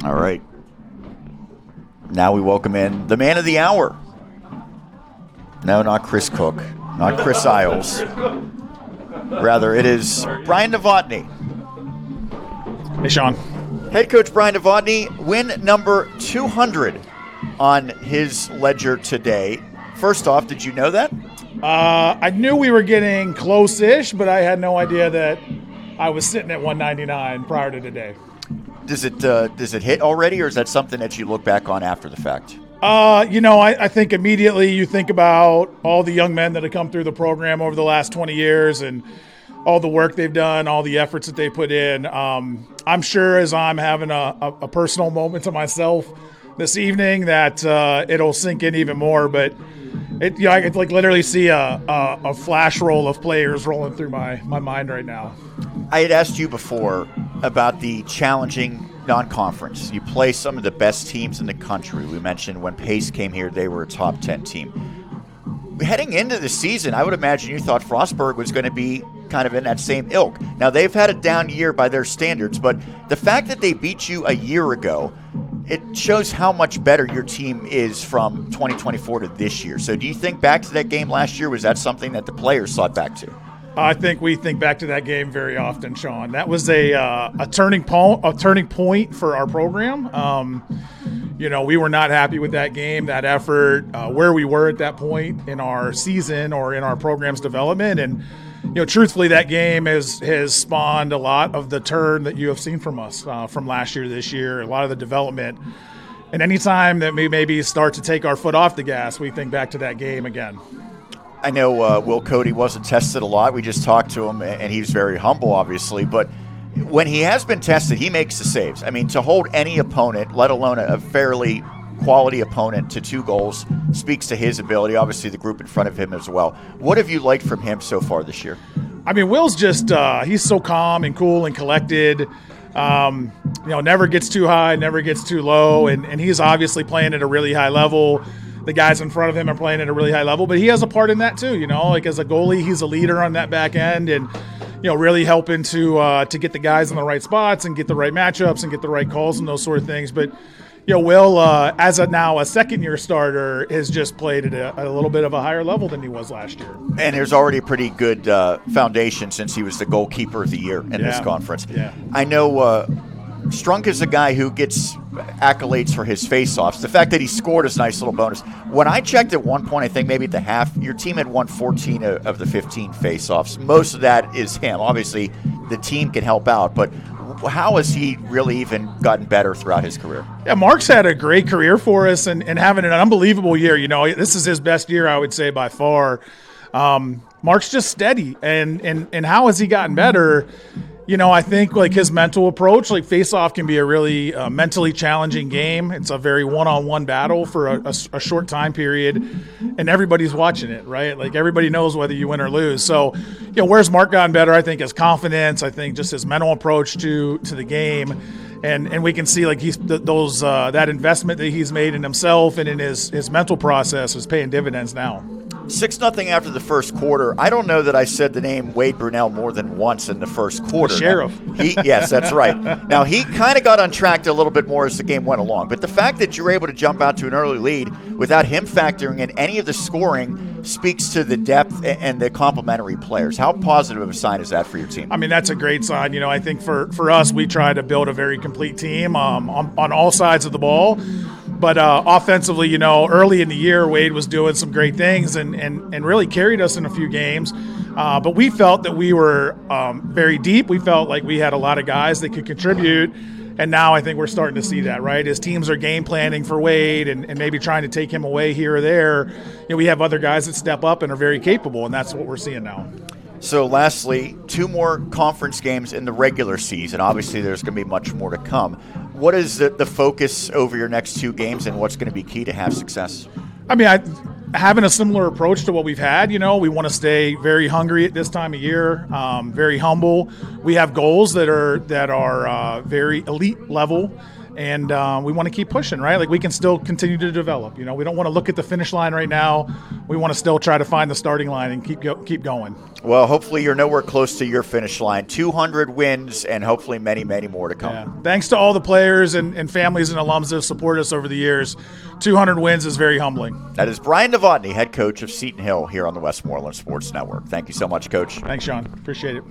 All right. Now we welcome in the man of the hour. No, not Chris Cook, not Chris Isles. Rather, it is Brian Novotny. Hey, Sean. Head coach Brian Novotny, win number 200 on his ledger today. First off, did you know that? I knew we were getting close-ish, but I had no idea that I was sitting at 199 prior to today. Does it hit already, or is that something that you look back on after the fact? I think immediately you think about all the young men that have come through the program over the last 20 years and all the work they've done, all the efforts that they put in. I'm sure as I'm having a personal moment to myself this evening that it'll sink in even more. But I could literally see a flash roll of players rolling through my mind right now. I had asked you before about the challenging non-conference. You play some of the best teams in the country. We mentioned when Pace came here, they were a top 10 team. Heading into the season, I would imagine you thought Frostburg was going to be kind of in that same ilk. Now, they've had a down year by their standards, but the fact that they beat you a year ago, it shows how much better your team is from 2024 to this year. So do you think back to that game last year? Was that something that the players thought back to? I think we think back to that game very often, Sean. That was a turning point for our program. We were not happy with that game, that effort, where we were at that point in our season or in our program's development. And, truthfully, that game has spawned a lot of the turn that you have seen from us from last year to this year, a lot of the development. And anytime that we maybe start to take our foot off the gas, we think back to that game again. I know Will Cody wasn't tested a lot. We just talked to him, and he's very humble, obviously. But when he has been tested, he makes the saves. I mean, to hold any opponent, let alone a fairly quality opponent, to 2 goals speaks to his ability. Obviously, the group in front of him as well. What have you liked from him so far this year? I mean, Will's just he's so calm and cool and collected. Never gets too high, never gets too low, and he's obviously playing at a really high level. The guys in front of him are playing at a really high level, but he has a part in that too. As a goalie, he's a leader on that back end, and really helping to get the guys in the right spots and get the right matchups and get the right calls and those sort of things. But Will, as now a second-year starter, has just played at a little bit of a higher level than he was last year. And there's already a pretty good foundation since he was the goalkeeper of the year in this conference. Yeah. I know Strunk is a guy who gets accolades for his face-offs. The fact that he scored is a nice little bonus. When I checked at one point, I think maybe at the half, your team had won 14 of the 15 face-offs. Most of that is him. Obviously, the team can help out, but how has he really even gotten better throughout his career? Yeah, Mark's had a great career for us and having an unbelievable year. This is his best year, I would say, by far. Mark's just steady, and how has he gotten better? I think his mental approach, face-off can be a really mentally challenging game. It's a very one-on-one battle for a short time period, and everybody's watching it, right? Everybody knows whether you win or lose. So, where's Mark gotten better? I think his confidence. I think just his mental approach to the game, and we can see that investment that he's made in himself and in his mental process is paying dividends now. 6-0 after the first quarter. I don't know that I said the name Wade Brunell more than once in the first quarter. The sheriff. Yes, that's right. Now, he kind of got on track a little bit more as the game went along. But the fact that you were able to jump out to an early lead without him factoring in any of the scoring speaks to the depth and the complementary players. How positive of a sign is that for your team? I mean, that's a great sign. I think for us, we try to build a very complete team on all sides of the ball. But offensively, early in the year, Wade was doing some great things and really carried us in a few games. But we felt that we were very deep. We felt like we had a lot of guys that could contribute. And now I think we're starting to see that, right? As teams are game planning for Wade and maybe trying to take him away here or there, we have other guys that step up and are very capable, and that's what we're seeing now. So lastly, 2 more conference games in the regular season. Obviously, there's going to be much more to come. What is the focus over your next 2 games, and what's going to be key to have success? I mean, having a similar approach to what we've had. We want to stay very hungry at this time of year, very humble. We have goals that are very elite level, And we want to keep pushing, right? Like, we can still continue to develop. We don't want to look at the finish line right now. We want to still try to find the starting line and keep going. Well, hopefully you're nowhere close to your finish line. 200 wins and hopefully many, many more to come. Yeah. Thanks to all the players and families and alums that have supported us over the years. 200 wins is very humbling. That is Brian Novotny, head coach of Seton Hill here on the Westmoreland Sports Network. Thank you so much, Coach. Thanks, Sean. Appreciate it.